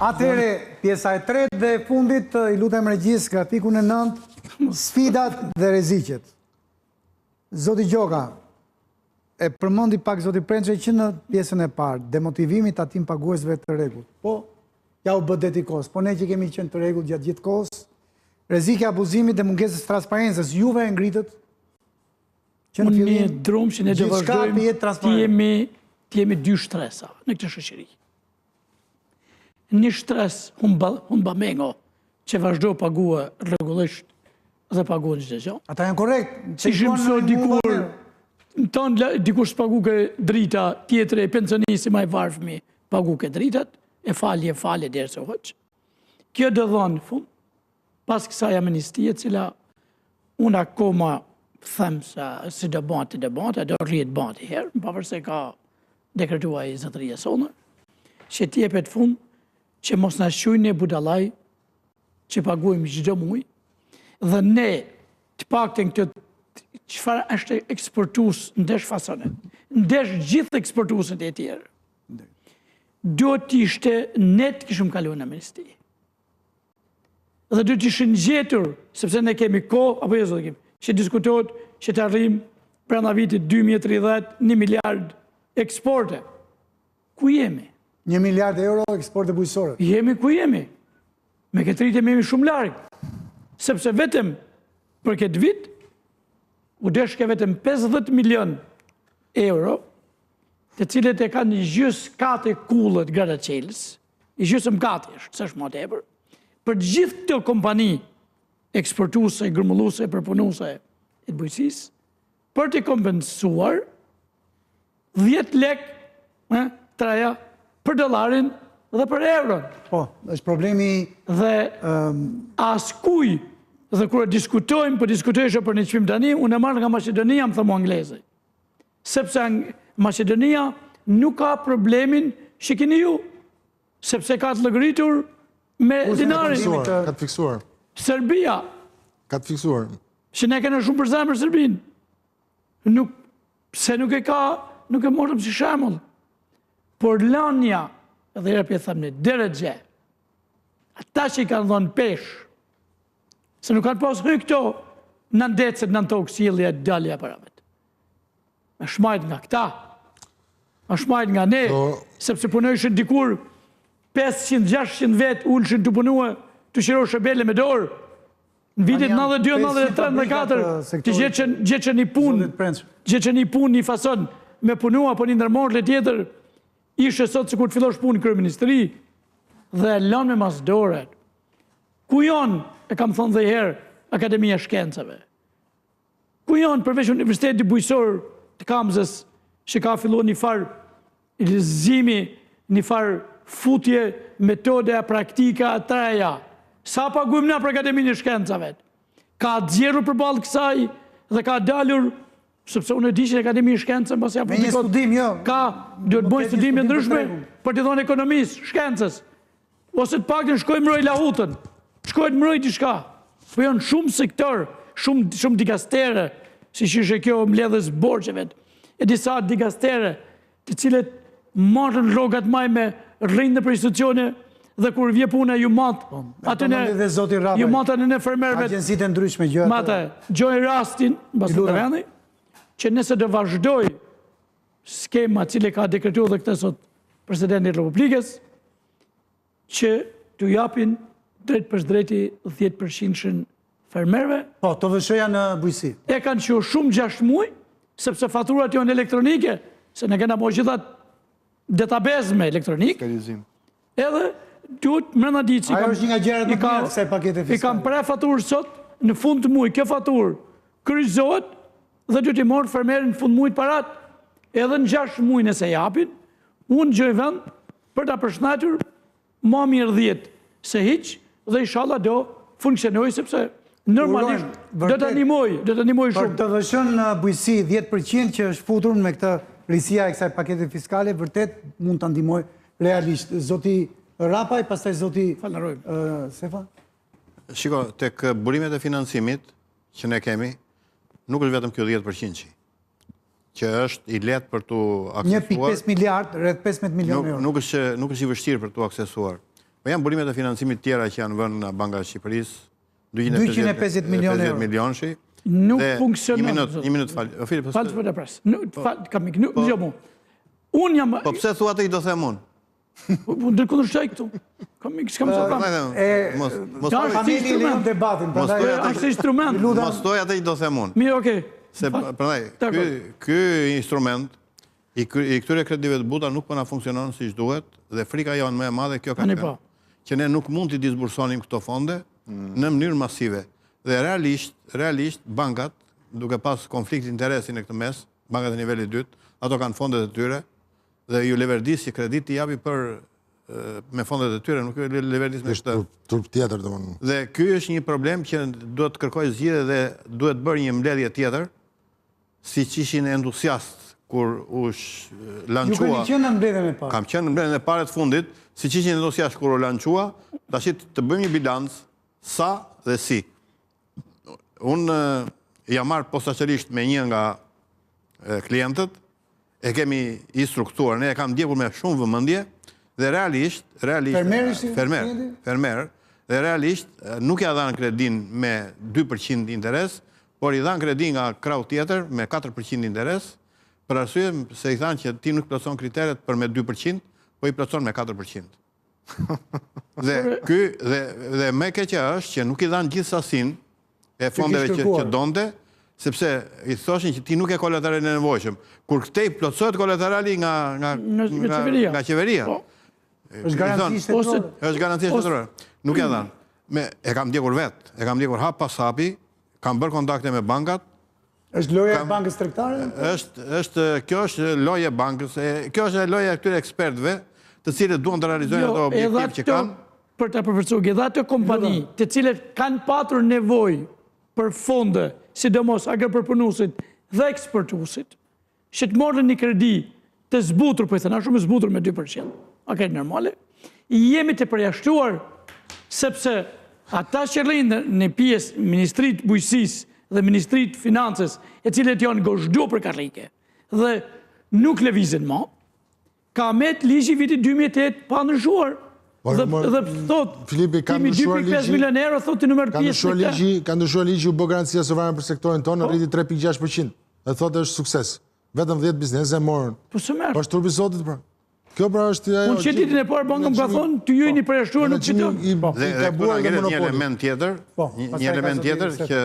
Atëre, pjesa e tretë dhe fundit, i lutem regjis, grafikun e 9, sfidat dhe rreziqet. Zoti Gjoka, e përmendi pak zoti Prençe që në pjesën e parë, demotivimi tatim paguesve të rregullt. Po, ja u bë detikos, po ne që kemi qenë të rregullt gjatë gjithë kohës, rreziqi abuzimit dhe mungesës transparencës, juve e ngritët? Unë një drum që ne do vazhdojmë të jemi dy shtresa në këtë shoqëri. Një shtres humbamengo që vazhdo paguë rregullisht dhe paguën çdo gjë. Ata janë korrekt. Si shimso dikur dikur s'pagu ke drita, tjetër e pensionisi ma i varfëmi pagu ke dritat, e falje dherë se hoq. Kjo do dhonë fund, pas kësaj amnistie, cila unë akoma them se si do bante, do rritë bante herë, pavarëse ka dekretua i zotëria sonër, që t'jepet fund, që mos në shujnë e budalaj, që paguim çdo muaj, dhe ne të pakten këtë çfarë është eksportues ndesh fasonet, ndesh gjithë eksportuesit e tjerë. Duhet të ishte ne të kishim kaluar në amnisti. Dhe duhet të ishin gjetur, sepse ne kemi kohë, apo jo zotë kemi, që diskutohet që të arrijmë brenda vitit 2030 1 miliard eksporte. Ku jemi? 1 miliard euro eksporte bujqësore. Jemi ku jemi. Me këtë rritje jemi shumë larg. Sepse vetëm për këtë vit u deshke vetëm 50 milion euro, të cilët e kanë gjysë kate kullët Graçelës, i gjysëm kate është, s'është më tepër, për gjithë këto kompani eksportuese, grumulluese, përpunuese e të bujqësisë, për të kompensuar 10 lek traja për dollarin dhe për euron. Po, është problemi... Dhe askuj, dhe kërë diskutojmë, për diskutojshë për një qëpim tani, unë e marrë nga Macedonia, më thëmë angleze. Sepse Macedonia nuk ka problemin që keni ju, sepse ka të lëgëritur me dinarin. Ka të fiksuar. Serbia. Ka të fiksuar. Që ne kene shumë për zemër Serbin. Se nuk e ka, nuk e morëm si shemull. Por Lania, dhe e rëpje thëmë një, Deregje, ata që i kanë dhënë peshë, se nuk kanë pas hyj këto në ndecët në tokë sjellja e dalja para vetë. Me shmajt nga këta, me shmajt nga ne, sepse punojshin dikur 500-600 vetë ullëshin të punua të shiro shëbele me dorë. Në vitit 92, 93, 94, të gjeqen një punë, një fason me punua, po një ndërmorë le tjetër, ishe sot se kur të fillosh punë në kryeministri, dhe lanë me masdore. Ku janë, e kam thonë dhe herë, Akademia Shkencave? Ku janë përveç Universiteti Bujqësor të Kamzës, që ka filluar një farë lëzimi, një farë futje, metode, praktika, treja. Sa paguim na për Akademinë Shkencave? Ka zgjerur përballë kësaj dhe ka dalur, sepse unë e di që Akademia Shkencave pas ja me një studim, jo. Ka duhet bëjë studime ndryshme për të dhënë ekonomisë, shkencës. Ose të paktën shkojmë mbroj lahutën. Shkojnë mbroj diçka. Po janë shumë sektor, shumë digastere, si që ishe kjo mbledhës borxheve, e disa digastere, të cilët marrën rrogat maj me rrinë për institucione dhe kur vje puna ju matë, ju matën në fermerëve, agjensitë ndryshme gjë. Mate, gjoj rastin, që nëse do vazhdoj skema cile ka dekretuar dhe këtë sot Presidenti i Republikës, që t'u japin drejt për drejti 10% fermerëve. Po, të vëshëja në bujqësi. E kanë që shumë 6 muaj, sepse faturat janë elektronike, se ne kena po gjithat database elektronik. Edhe duhet mërëna ditë që ajo është një nga gjërat më mirë se pakete fiskale. I kam pre faturë sot, në fund të muaj, kjo faturë kryqëzohet dhe duhet i morë fermerin në fund muajt parat, edhe në 6 muaj nëse japin, unë gjoj vend për ta përshnatur ma mirë 10 se hiq, dhe inshallah do funksionoj, sepse normalisht do të animoj shumë. Për të vëshën në bujqësi 10% që është futur me këtë rrisia e kësaj pakete fiskale, vërtet mund të ndihmoj realisht. Zoti Rapaj, pastaj zoti Sefa? Shiko, tek burimet e financimit që ne kemi, nuk është vetëm kjo 10% që është i lehtë për të aksesuar. 1.5 miliard, rreth 15 milion euro. Nuk është i vështirë për të aksesuar. Po janë burimet e financimit tjera që janë vënë nga Banka e Shqipërisë, 250 milion euro. 50 milionshi. Nuk funksionon. Një minut falë. Filip, Falë të pres. Kam ikë, nuk më. Unë jam... Po pse thua të i do them unë? Ndërkundërshtaj këtu. Kam ikë, s'kam sa kam. Është instrument. Mos thoj atë i do them unë. Mirë, okej. Se prandaj, ky instrument i këtyre kredive të buta nuk po na funksionon siç duhet dhe frika jonë më e madhe kjo ka qenë që ne nuk mund t'i disbursonim këto fonde në mënyrë masive. Dhe realisht bankat, duke pas konflikt interesi në këtë mes, bankat e nivelit 2, ato kanë fondet e tyre dhe ju leverdis që kredit t'i japi me fondet e tyre, nuk ju leverdis me këtë. Turp tjetër, domethënë. Dhe ky është një problem që duhet të kërkoj zgjidhje dhe duhet bërë një mbledhje tjetër, siç ishin entuziast kur u lançua. Ju keni qenë në mbledhjen e parë. Kam qenë në mbledhjen e parë të fundit, siç ishin entuziast kur u lançua, tash të bëjmë një bilanc sa dhe si. Unë jam marrë posaçërisht me një nga klientët, e kemi instruktuar, ne e kam ndjekur me shumë vëmendje dhe realisht fermer, dhe realisht nuk ja dhanë kredin me 2% interes, por i dhanë kredin nga krau tjetër me 4% interes, për arsye se i thanë që ti nuk plotson kriteret për me 2%, po i plotson me 4%. Dhe më e keqja është që nuk i dhanë gjithë sasinë e fondeve që donte, sepse i thoshin që ti nuk e kolateralin e nevojshëm. Kur këtej plotësohet kolaterali nga qeveria. Është garanci shtetërore. Është garanci shtetërore. Nuk e dhanë. E kam ndjekur vetë, e kam ndjekur hap pas hapi, kam bërë kontakte me bankat. Është loja e bankës tregtare? Kjo është loja e bankës, kjo është loja e këtyre ekspertëve, të cilët duan të realizojnë ato objektiv që kanë. Për të përfërcuar, edhe ato kompani të cilët kanë patur nevojë për fonde, sidomos agripërpunuesit dhe eksportuesit, që të morën një kredi të zbutur, po i thëna shumë zbutur me 2%, okej, normale, jemi të përjashtuar sepse ata që rrinë në pjesë Ministritë Bujqësisë dhe Ministritë Financës, e cilët janë gozhdu për karrike dhe nuk lëvizin më, ka met ligji vitit 2008 pa ndryshuar. Dhe thot, kemi 2.5 milion euro, thot të nëmër pjesë në këta. Ka ndryshuar ligji u bë garancia sovrane për sektorin tonë në rriti 3.6%. Dhe thotë është sukses. Vetëm 10 biznese e morën. Po së merë. Po është turpi sotit, pra. Kjo pra është... Unë qëtitin e parë bankëm ka thonë, të ju i një përjashtuar nuk qëton. Dhe një element tjetër që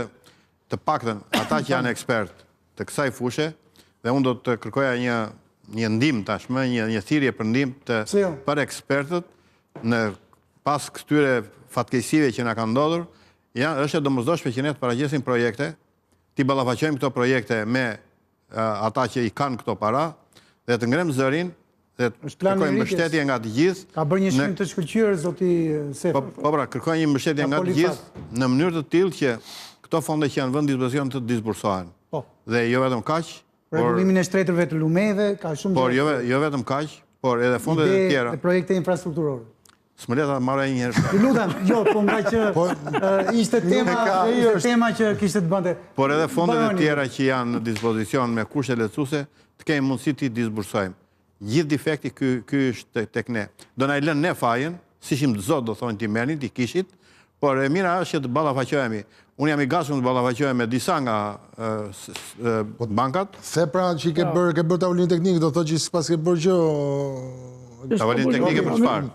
të paktën ata që janë ekspert të kësaj fushë, dhe unë do të kërkoja një ndim tashmë, një thirrje për ndim për ekspertët në pas këtyre fatkeqësive që na kanë ndodhur, është e domosdoshme që ne të paraqesim projekte, ti ballafaqojmë këto projekte me ata që i kanë këto para dhe të ngrem zërin dhe të kërkojmë mbështetje nga të gjithë. Ka bërë një shkrim të shkëlqyer zoti Sefa. Po pra, kërkojmë një mbështetje nga të gjithë në mënyrë të tillë që këto fonde që janë vënë dispozicion të disbursohen. Dhe jo vetëm kaq, rregullimin e shtretërve të lumeve, ka shumë. Por jo vetëm kaq, por edhe fondet e tjera. Dhe projekte infrastrukturore. S'më leta marrë një herë. Ju lutem, jo, po nga që ishte tema që kishte të bënte. Por edhe fondet e tjera që janë në dispozicion me kushte lehtësuese, të kemi mundësi të disbursojmë. Gjithë defekti ky është tek ne. Do na i lënë ne fajin, si ishim të zot do thonë ti merrni, ti kishit, por e mira është që të ballafaqohemi. Unë jam i gatshëm të ballafaqohem me disa nga bankat. The pra që ke bërë tavolinë teknike, do thotë që sipas ke bërë gjë. Tavolinë teknike për çfarë?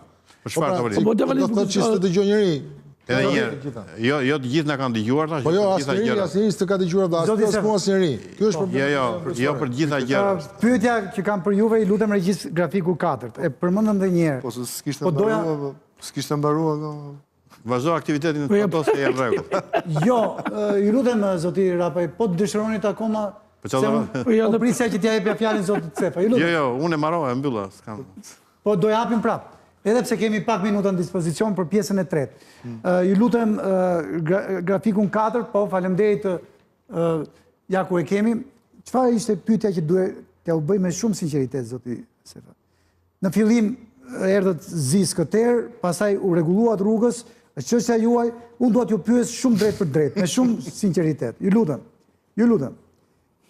Për çfarë tavolinë? Do thotë që s'të dëgjoj njëri. Edhe një herë. Jo të gjithë na kanë dëgjuar tash. Po jo, asnjëri s'të ka dëgjuar asnjëri. Ky është problemi. Jo për të gjitha gjërat. Pyetja që kam për juve, i lutem regjist grafiku 4. E përmendëm edhe një herë. Po s'kishte mbaruar. Vazhdo aktivitetin të fotos e janë rregull. Jo, ju lutem zoti Rapaj, po të dëshironit akoma se unë prisja që t'ja jepja fjalën zotit Sefa. Jo, unë e marrova, e mbylla, s'kam. Po do japim prap. Edhe pse kemi pak minuta në dispozicion për pjesën e tretë. Ju lutem grafikun 4, po faleminderit ja ku e kemi. Çfarë ishte pyetja që duhet t'ja u bëj me shumë sinqeritet zoti Sefa? Në fillim erdhët zискëter, pastaj u rregulluat rrugës, është çështja juaj, unë dua t'ju pyes shumë drejt për drejt, me shumë sinqeritet. Ju lutem.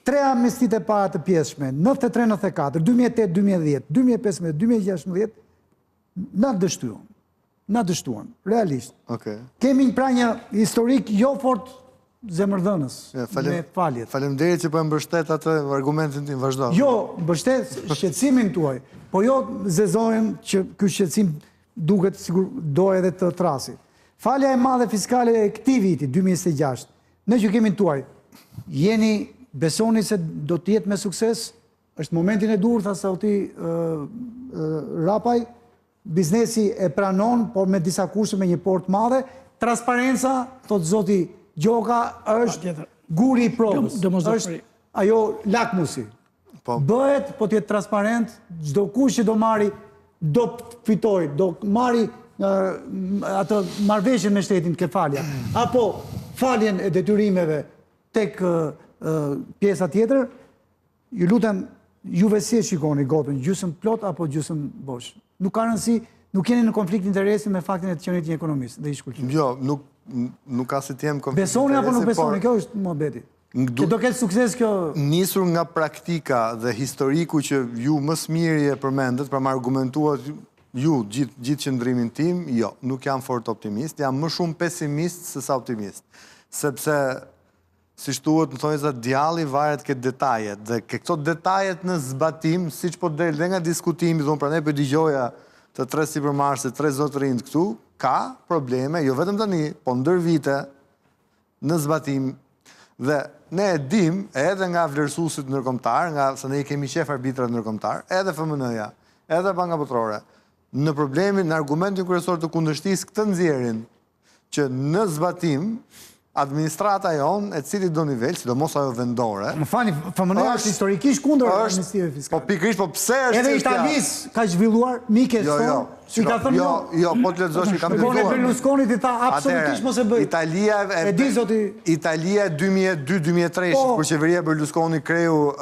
3 amnestitë e para të pjesshme, 93-94, 2008-2010, 2015-2016, na dështyon. na dështuan, realisht. Okej. Kemi pra një historik jo fort zemërdhënës me faljet. Faleminderit që po e mbështet atë argumentin tim, vazhdo. Jo, mbështet shqetësimin tuaj, po jo zezojmë që ky shqetësim duket sigur do edhe të trasi. Falja e madhe fiskale e këtij viti 2026, në gjykimin tuaj, besoni se do të jetë me sukses? Është momentin e dur, tha Sauti Rapaj, biznesi e pranon, por me disa kushte, me një port madhe. Transparenca, thot zoti Gjoka, është guri i provës. Është ajo lakmusi. Bëhet, po t'jetë transparent, çdo kush që do marri, do fitoj, do marri atë marrëveshjen me shtetin ke falja. Apo faljen e detyrimeve tek pjesa tjetër, ju lutem, juve si e shikoni gotën, gjysmë plot apo gjysmë bosh? Nuk ka rëndësi, nuk jeni në konflikt interesi me faktin e të qenit një ekonomist dhe ish kulturë. Jo, nuk ka si të jem konflikt interesi. Besoni apo nuk besoni, kjo është muhabeti. Që do ketë sukses kjo... Nisur nga praktika dhe historiku që ju më smiri e përmendet, pra më argumentuat ju gjithë qëndrimin tim, jo, nuk jam fort optimist, jam më shumë pesimist se sa optimist. Sepse, si shtuhet, më thonjë, djalli varet këtë detajet, dhe këto detajet në zbatim, si që po del dhe nga diskutimi, dhe pra ne për digjoja të 3 supermarse, 3 zotërind këtu, ka probleme, jo vetëm tani, po ndër vite, në zbatim, dhe ne e dim, edhe nga vlerësuesit ndërkombëtar, nga se ne i kemi qef arbitrat ndërkombëtar, edhe FMN-ja, edhe Banka Botërore, në problemin, në argumentin kryesor të kundërshtisë këtë nxjerrin, që në zbatim, administrata jonë, e cili do nivel, sidomos ajo vendore... Më fani, FMN-ja është historikisht kundër amnistive fiskale. Po pikërisht, po pse është... Edhe Italis ka zhvilluar, Mike Son, që ka thënë jo, po të lexosh që kam dëgjuar. Shpegone Berlusconit i tha absolutisht mos e bëj. Italia 2002-2003, kur qeveria Berlusconi kreu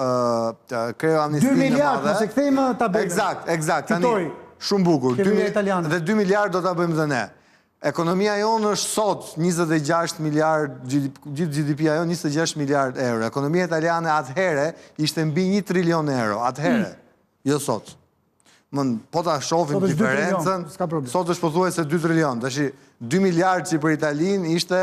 amnistin 2 miliard, nëse kthejmë tabelën. Eksakt, tani, shumë bukur. Dhe 2 miliard do ta bëjmë dhe ne. Ekonomia jonë është sot 26 miliard, gjithë GDP-a jonë 26 miliard euro. Ekonomia italiane atëhere ishte mbi 1 trilion euro, atëhere, jo sot. Po ta shofim diferencën, sot është pothuajse 2 trilion. Tashi 2 miliard që për Italin ishte,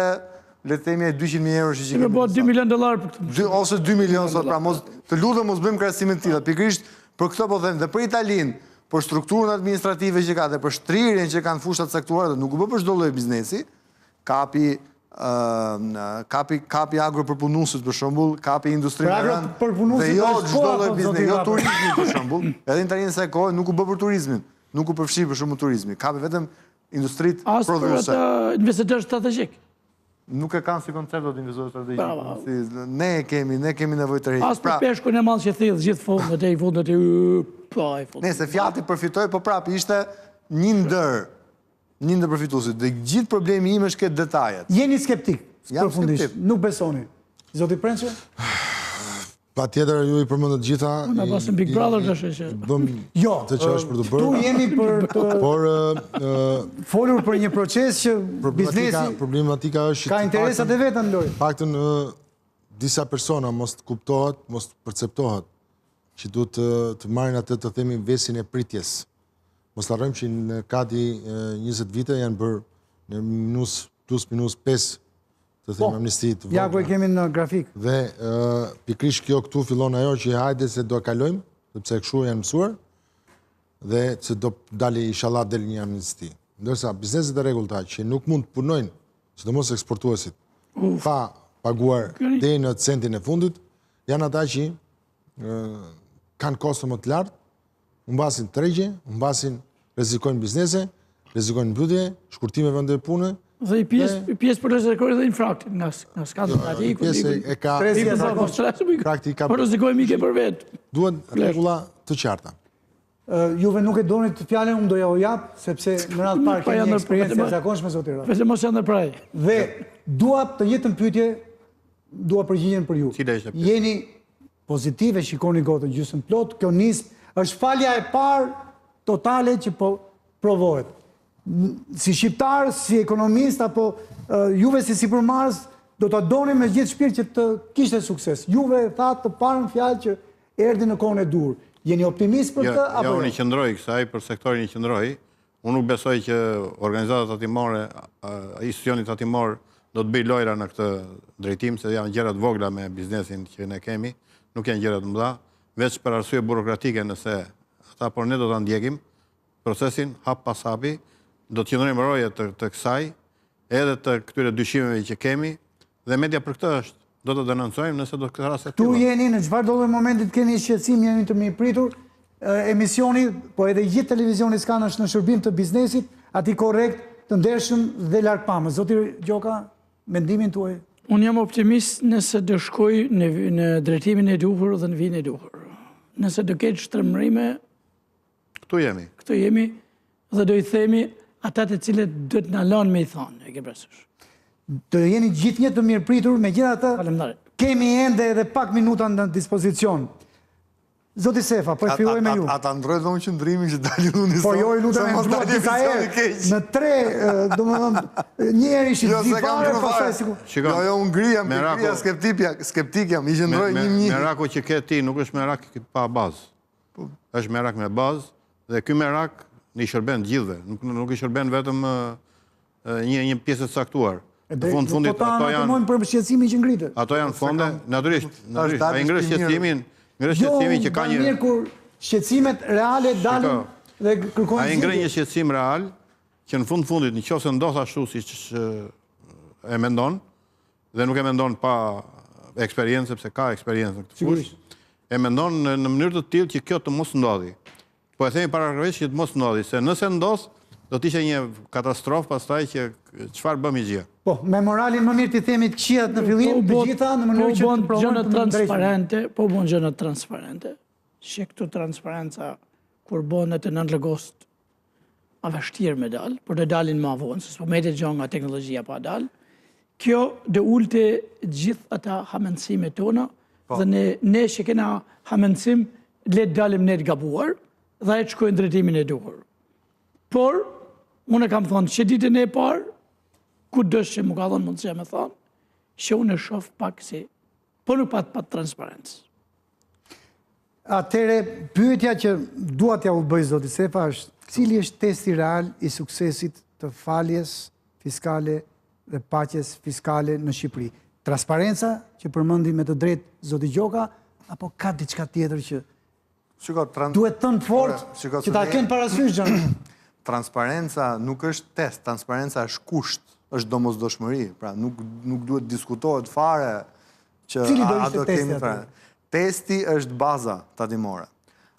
le të themi 200.000 euro që kemi. Po 2 milion dollar për këtë. Ose 2 milion sot, pra të lutem mos bëjmë krahasimin të tillë. Pikërisht për këtë po them, dhe për Italin, për strukturën administrative që ka dhe për shtrirjen që kanë fushat caktuara dhe nuk u bë për çdo lloj biznesi, kapi agropërpunuesit për shembull, kapi industrinë e rëndë, dhe jo çdo lloj biznesi, jo turizmi për shembull, edhe në tani kësaj kohe nuk u bë për turizmin, nuk u përfshi për shumë turizmi, kapi vetëm industritë prodhuese. As për atë investitor strategjik. Nuk e kanë si koncept do të investitor strategjik. Ne kemi nevojë të rritë. As për peshkun e madh që thith gjithë fondet e fundet e Nëse fjati përfitoj, po prapë ishte një ndër përfituesit. Dhe gjithë problemi im është këtë detajet. Jeni skeptik, përfundisht, nuk besoni. Zoti Prençe? Pa tjetër ju i përmendët gjitha... Në pasën Big Brother të sheshe. Jo, të që është për të bërë. Tu jemi për të folur për një proces që biznesi... Problematika është... Ka interesat e vetën, Lori. Faktën disa persona mos të kuptohet, mos të perceptohet, që du të marrin atë të themi vesin e pritjes. Mos të arrojmë që në kati 20 vite janë bërë në plus minus 5 të themi amnisti të vogla. Ja ku e kemi në grafik. Dhe pikrish kjo këtu fillon ajo që hajde se do kalojmë, sepse kështu janë mësuar, dhe se do dali inshallah del një amnisti. Ndërsa bizneset e rregullta që nuk mund të punojnë, sidomos eksportuesit, pa paguar deri në centin e fundit, janë ata që kanë kosto më të lartë, humbasin tregje, humbasin, rrezikojnë biznese, rrezikojnë mbyllje, shkurtime vende pune. Dhe i pjesë për rrezikojnë dhe infraktin nga skandët ati. Pjesë e ka Po rrezikojnë mike për vetë. Duhen rregulla të qarta. Juve nuk e donit të fjallën, unë doja o japë, sepse në radhë parë keni një eksperiencë e zakonshme, zoti Rapaj. Vese mos janë dhe praj. Dhe dua të jetën pyetje, dua përgjigjen për ju. Jeni pozitive, shikoni gotën gjysmë plot, kjo është falja e parë totale që po provohet. Si shqiptar, si ekonomist, apo juve si sipërmarrës, do të doni me gjithë shpirt që të kishte sukses. Juve thatë të parën fjalë që erdhi në kohën e dur. Jeni optimist për këtë? Jo, unë i qëndroj kësaj, për sektorin i qëndroj, Unë nuk besoj që organizatat tatimore, institucionit tatimor do të bëj lojra në këtë drejtim, se janë gjërat vogla me biznesin që ne kemi, nuk janë gjërat mëdha, veç për arsye burokratike nëse ata, por ne do të ndjekim procesin hap pas hapi, do të qëndrojmë roje të kësaj, edhe të këtyre dyshimeve që kemi, dhe media për këtë është, do të denoncojmë nëse do të këtë rase Tu jeni në çfarë do dhe momentit keni shqetësim, jeni të mirë pritur, emisioni, po edhe gjithë televizioni s'kan është në shërbim të biznesit, ati korrekt, të ndershëm dhe larg pamës. Zoti Gjoka, mendimin tuaj? Unë jam optimist nëse do shkoj në drejtimin e duhur dhe në vijin e duhur. Nëse do ketë shtrëmërime, këtu jemi dhe do i themi ata të cilët do të na lënë me i thonë, e ke parasysh. Të jeni gjithnjë të mirë pritur, megjithatë Faleminderit. kemi ende edhe pak minuta në dispozicion. Zoti Sefa, po e filloj me ju. Ata ndrojnë dhe unë qëndrimin që dalin unë i Po jo i lutem e ndruat disa herë, në 3, domethënë, njëherë ishit zifare, pastaj sikur. Jo, unë grija, skeptik jam, i qëndroj një. Meraku që ke ti nuk është merak pa bazë. Është merak me bazë, dhe ky merak i shërben gjithëve, nuk i shërben vetëm një pjesë të saktuar. Në fundit ato janë për shqetësimin që ngritet. Ato janë fonde, natyrisht, ai ngre shqetësimin që ka një... Jo, mirë kur shqetësimet reale dalën dhe kërkojnë ai ngre një shqetësim real që në fundit, nëse ndodh ashtu siç e mendon, dhe nuk e mendon pa eksperiencë, sepse ka eksperiencë në këtë fushë, e mendon në mënyrë të tillë që kjo të mos ndodhi. Po e themi parakrahasisht që të mos ndodhi, se nëse ndodh, do të ishte një katastrofë pastaj që çfarë bëm i gjë. Po, me moralin më mirë të themi të qiejt në fillim, të gjitha në mënyrë që të provojnë të transparente, po bën gjëra transparente. Që këtu transparenca kur bën atë 9 agost, a vështirë me dal, por do dalin më vonë, se s'po metet gjë nga teknologjia pa dal. Kjo do ulte gjithë ata hamendësimet tona, dhe ne që kena hamendësim, le të dalim ne të gabuar, dhe e të shkojnë drejtimin e duhur. Por, unë e kam thonë që ditën e parë, ku dështë që më ka thonë mundësia me thonë, që unë e shofë pak si, po nuk pat transparencë. Atere, pyetja që duat ja u bëj zoti Sefa është, cili është testi real i suksesit të faljes fiskale dhe paqes fiskale në Shqipëri? Transparenca që përmendi me të drejtë zoti Gjoka, apo ka diçka tjetër që duhet thënë fort që ta kenë parasysh gjëra? Transparenca nuk është test, transparenca është kusht, është domosdoshmëri, pra nuk duhet diskutohet fare që a do kemi fare. Testi është baza tatimore.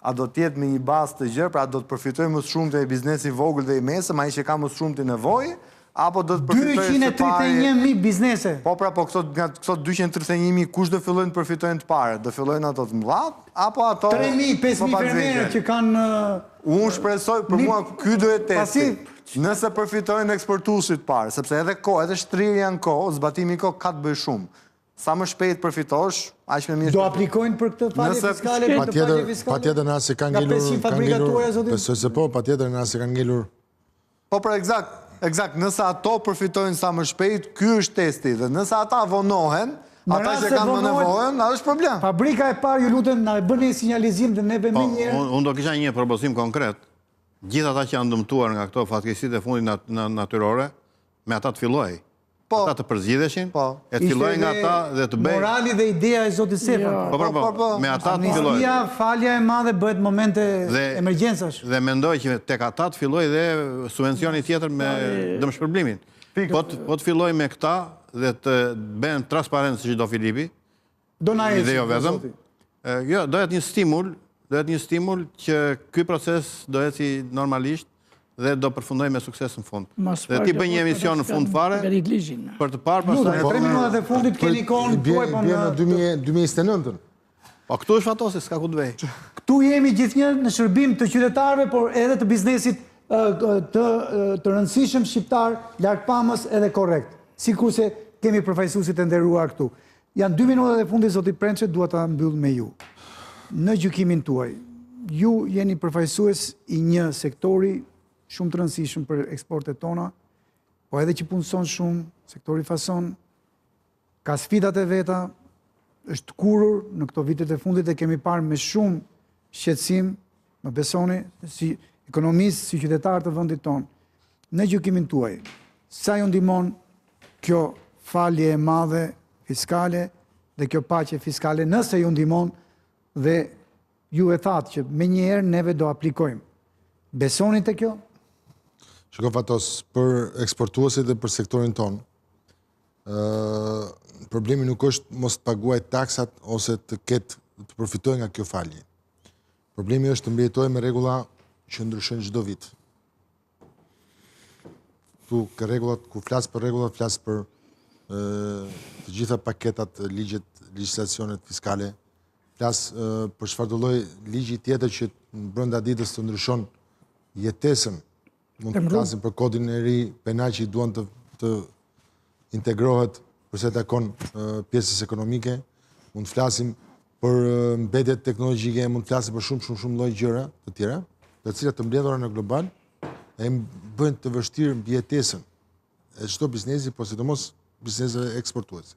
A do tjetë me një bazë të gjërë, pra do të përfitojmë më shumë të biznesi vogël dhe i mesëm, a i që ka më shumë të nevojë, apo do të përfitojnë të pare... 231.000 biznese. Po pra, po këto 231.000 kush do fillojnë të përfitojnë të pare? Do fillojnë ato të mëdhat, apo ato... 3.000-5.000 fermerë që kanë... Unë shpresoj, për mua, ky do e testi. Nëse përfitojnë eksportuesit pare, sepse edhe shtrirja në kohë, zbatimi kohë ka të bëj shumë. Sa më shpejt përfitosh, aq më mirë. Do aplikojnë për këtë falje fiskale? Patjetër në asë kanë ngelur... Se po, patjetër në asë kanë ngelur... Po pra, eksakt, nëse ato përfitojnë sa më shpejt, ky është testi, dhe nëse ata vonohen, ata që kanë më nevojën, atë është problem. Fabrika e parë, ju lutem, na e bëni sinjalizim dhe neve më njerë. Unë do kisha një proposim konkret. Gjithë ata që janë dëmtuar nga këto fatkeqësitë e fundit natyrore, me ata të filloj. Ata të përzgjidheshin, e të filloj nga ata dhe të bëj... Morali dhe idea e zotit Sefa. Po, me ata të filloj. Amnistia, falja e madhe bëhet momente emergjencash. Dhe mendoj që tek ata të filloj dhe subvencioni tjetër me dëmshpërblimin. Po të filloj me këta dhe të bëhen transparent si çdo Filipi. Do na ecë. Dhe jo vetëm. Jo, do jetë një stimul që ky proces do eci normalisht dhe do përfundoj me sukses në fund. Dhe ti bëj një emision në fund fare, për të parë pastaj... 3 minutat e fundit keni kohën tuaj po në 2029-ën. Po këtu është fatosi, s'ka ku të vej. Këtu jemi gjithnjë në shërbim të qytetarëve, por edhe të biznesit të rëndësishëm shqiptar, larg pamës edhe korrekt. Sikurse kemi përfaqësuesit e nderuar këtu. Janë 2 minutat e fundit, zoti Prençe, dua ta mbyll me ju. Në gjykimin tuaj, ju jeni përfaqësues i një sektori shumë të rëndësishëm për eksportet tona, po edhe që punëson shumë, sektori fason, ka sfidat e veta, është kurur në këto vitet e fundit e kemi parë me shumë shqetësim, më besoni, si ekonomisë si qytetarë të vendit tonë, në gjykimin tuaj, sa ju ndihmon kjo falje e madhe fiskale dhe kjo paqe fiskale, nëse ju ndihmon dhe ju e thatë që me njëherë neve do aplikojmë. Besoni të kjo? Shiko Fatos, për eksportuesit dhe për sektorin tonë, problemi nuk është mos të paguaj taksat ose të përfitoj nga kjo falje. Problemi është të mbjetoj me regula që ndryshojnë çdo vit. Ku flasë për regullat, flasë për të gjitha paketat, ligjet, legislacionet fiskale, flasë për çfarëdo lloj ligji tjetër që brenda ditës të ndryshon jetesën. Mund të flasim për kodin e ri penal që i duan të integrohet përse takon pjesës ekonomike, mund të flasim për mbetjet teknologjike, mund të flasim për shumë lloj gjëra të tjera, të cilat të mbledhura në global e bëjnë të vështirë mbjetesën e çdo biznesi, por sidomos bizneseve eksportuese.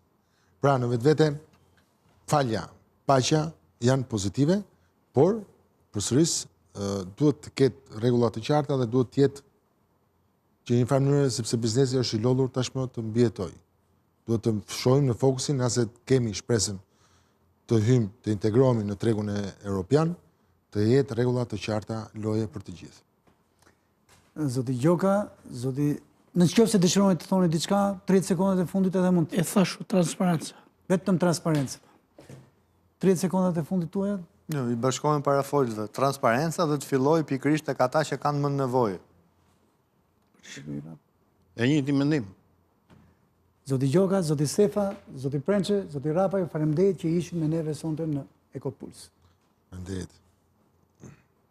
Pra në vetvete falja, paqja janë pozitive, por përsëris duhet të ketë rregulla të qarta dhe duhet të jetë që një farë mënyrë sepse biznesi është i lodhur tashmë të mbjetojë. Duhet të shohim në fokusin nëse kemi shpresën të hyjmë, të integrohemi në tregun e europian, të jetë rregulla të qarta loje për të gjithë. Zoti Gjoka, në qoftë se dëshironi të thoni diçka, 30 sekondat e fundit edhe mund të... E thashu, transparenca. Vetëm transparencë. 30 sekondat e fundit tuaja? Jo, i bashkohen para folësve. Transparenca dhe të filloj pikërisht tek ata që kanë më nevojë. E njëjti mendim. Zoti Gjoka, Zoti Sefa, Zoti Prençe, Zoti Rapa, ju faleminderit që ishin me neve sonte në Ekopuls. Faleminderit.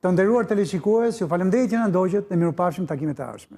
Të nderuar teleshikues, ju faleminderit që na ndoqët dhe mirupafshim takimet e ardhshme.